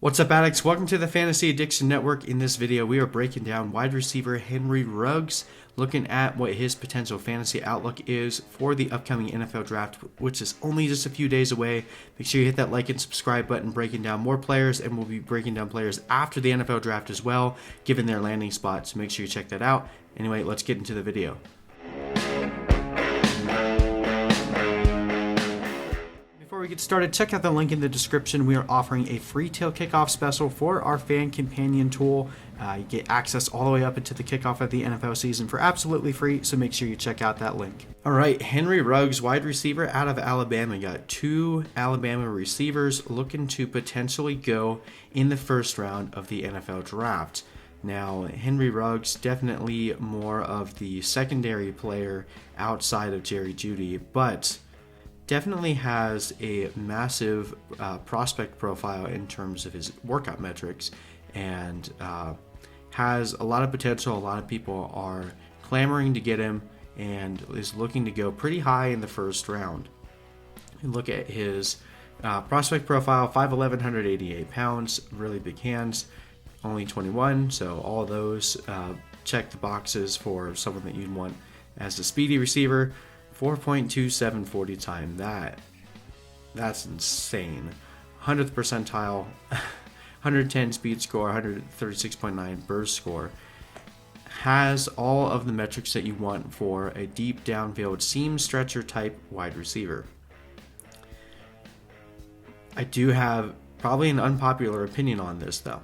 What's up, addicts? Welcome to the Fantasy Addiction Network. In this video, we are breaking down wide receiver Henry Ruggs, looking at what his potential fantasy outlook is for the upcoming NFL draft, which is only just a few days away. Make sure you hit that like and subscribe button, breaking down more players, and we'll be breaking down players after the NFL draft as well, given their landing spot, so make sure you check that out. Anyway, let's get into the video. Before we get started, check out the link in the description. We are offering a free till kickoff special for our fan companion tool. You get access all the way up into the kickoff of the NFL season for absolutely free, so make sure you check out that link. All right, Henry Ruggs, wide receiver out of Alabama. Got two Alabama receivers looking to potentially go in the first round of the NFL draft. Now, Henry Ruggs, definitely more of the secondary player outside of Jerry Jeudy, but definitely has a massive prospect profile in terms of his workout metrics, and has a lot of potential. A lot of people are clamoring to get him and is looking to go pretty high in the first round. You look at his prospect profile: 5'11", 188 pounds, really big hands, only 21, so all those check the boxes for someone that you'd want as a speedy receiver. 4.27 40 time. That's insane. 100th percentile, 110 speed score, 136.9 burst score. Has all of the metrics that you want for a deep downfield seam stretcher type wide receiver. I do have probably an unpopular opinion on this though.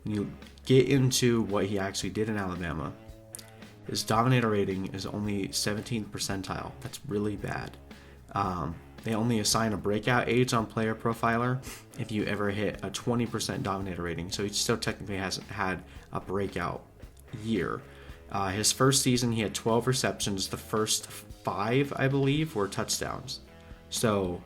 When you get into what he actually did in Alabama, his dominator rating is only 17th percentile. That's really bad. They only assign a breakout age on Player Profiler if you ever hit a 20% dominator rating, so he still technically hasn't had a breakout year. His first season, he had 12 receptions. The first 5, I believe, were touchdowns. So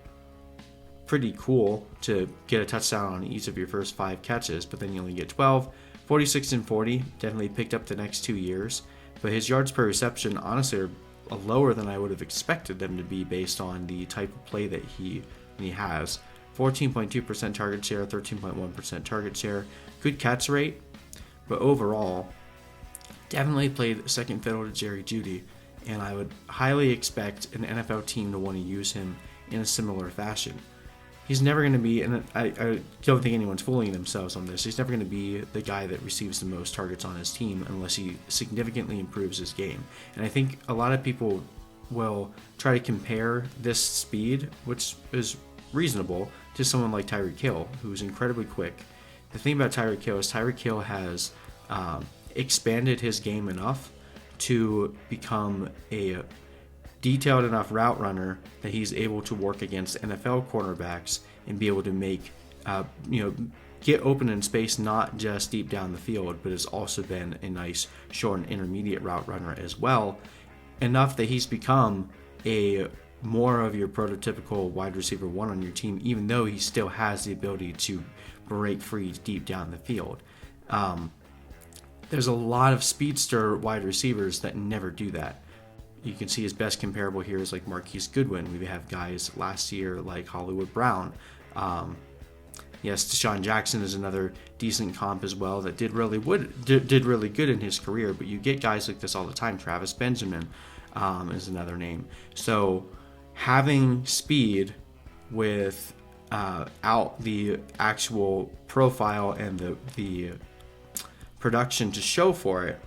pretty cool to get a touchdown on each of your first 5 catches, but then you only get 12. 46 and 40, definitely picked up the next 2 years. But his yards per reception, honestly, are lower than I would have expected them to be based on the type of play that he has. 14.2% target share, 13.1% target share, good catch rate, but overall, definitely played second fiddle to Jerry Jeudy, and I would highly expect an NFL team to want to use him in a similar fashion. He's never going to be, and I don't think anyone's fooling themselves on this, he's never going to be the guy that receives the most targets on his team unless he significantly improves his game. And I think a lot of people will try to compare this speed, which is reasonable, to someone like Tyreek Hill, who's incredibly quick. The thing about Tyreek Hill is Tyreek Hill has expanded his game enough to become a detailed enough route runner that he's able to work against NFL cornerbacks and be able to make, get open in space, not just deep down the field, but has also been a nice short and intermediate route runner as well, enough that he's become a more of your prototypical wide receiver one on your team, even though he still has the ability to break free deep down the field. There's a lot of speedster wide receivers that never do that. You can see his best comparable here is like Marquise Goodwin. We have guys last year like Hollywood Brown. Yes, Deshaun Jackson is another decent comp as well that did really good in his career. But you get guys like this all the time. Travis Benjamin is another name. So having speed with out the actual profile and the production to show for it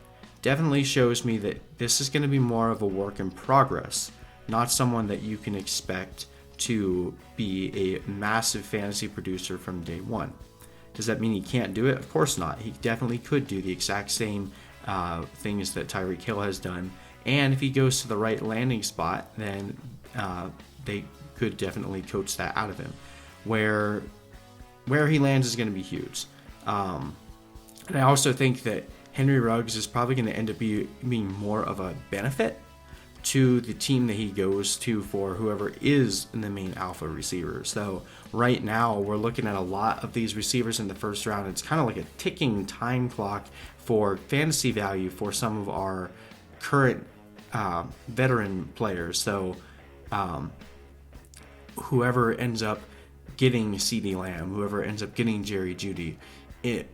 definitely shows me that this is going to be more of a work in progress, not someone that you can expect to be a massive fantasy producer from day one. Does that mean he can't do it? Of course not. He definitely could do the exact same things that Tyreek Hill has done, and if he goes to the right landing spot, then they could definitely coach that out of him. Where he lands is going to be huge. And I also think that Henry Ruggs is probably going to end up being more of a benefit to the team that he goes to for whoever is the main alpha receiver. So right now we're looking at a lot of these receivers in the first round. It's kind of like a ticking time clock for fantasy value for some of our current veteran players. So whoever ends up getting CeeDee Lamb, whoever ends up getting Jerry Jeudy, it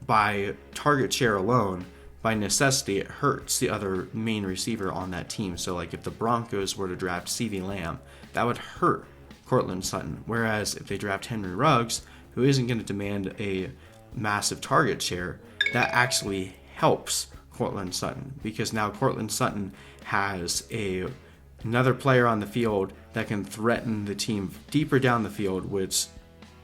by target share alone, by necessity, it hurts the other main receiver on that team. So like if the Broncos were to draft CeeDee Lamb, that would hurt Courtland Sutton. Whereas if they draft Henry Ruggs, who isn't going to demand a massive target share, that actually helps Courtland Sutton, because now Courtland Sutton has another player on the field that can threaten the team deeper down the field, which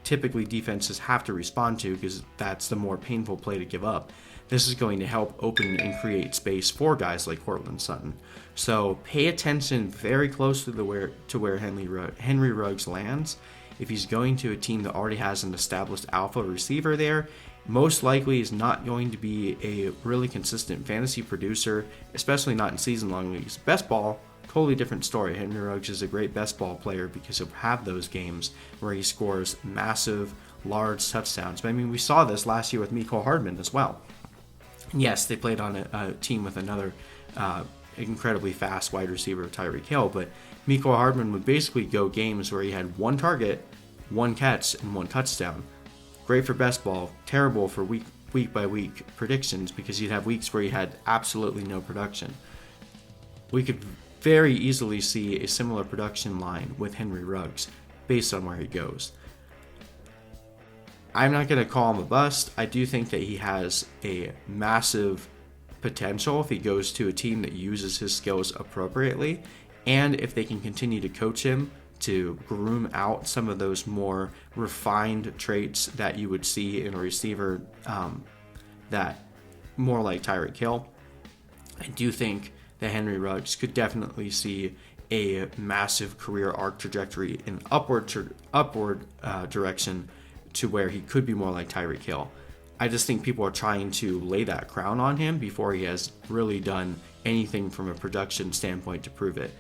typically defenses have to respond to because that's the more painful play to give up. This is going to help open and create space for guys like Courtland Sutton. So pay attention very closely to where Henry Ruggs lands. If he's going to a team that already has an established alpha receiver there, most likely is not going to be a really consistent fantasy producer, especially not in season-long leagues. Best ball, totally different story. Henry Ruggs is a great best ball player because he'll have those games where he scores massive, large touchdowns. But I mean, we saw this last year with Mecole Hardman as well. Yes, they played on a team with another incredibly fast wide receiver, Tyreek Hill, but Mecole Hardman would basically go games where he had one target, one catch, and one touchdown. Great for best ball, terrible for week by week predictions because you'd have weeks where he had absolutely no production. We could very easily see a similar production line with Henry Ruggs based on where he goes. I'm not going to call him a bust. I do think that he has a massive potential if he goes to a team that uses his skills appropriately, and if they can continue to coach him to groom out some of those more refined traits that you would see in a receiver that more like Tyreek Hill. I do think that Henry Ruggs could definitely see a massive career arc trajectory in upward direction to where he could be more like Tyreek Hill. I just think people are trying to lay that crown on him before he has really done anything from a production standpoint to prove it.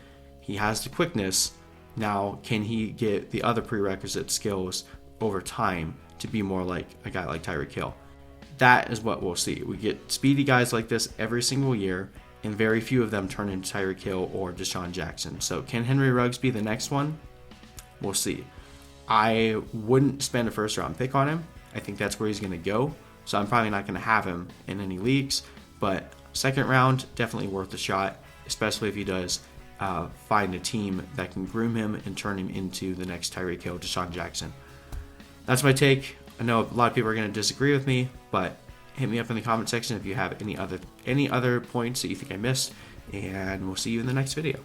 He has the quickness. Now, can he get the other prerequisite skills over time to be more like a guy like Tyreek Hill? That is what we'll see. We get speedy guys like this every single year, and very few of them turn into Tyreek Hill or Deshaun Jackson. So can Henry Ruggs be the next one? We'll see. I wouldn't spend a first-round pick on him. I think that's where he's going to go. So I'm probably not going to have him in any leagues. But second round, definitely worth a shot, especially if he does find a team that can groom him and turn him into the next Tyreek Hill, Deshaun Jackson. That's my take. I know a lot of people are going to disagree with me, but hit me up in the comment section if you have any other points that you think I missed, and we'll see you in the next video.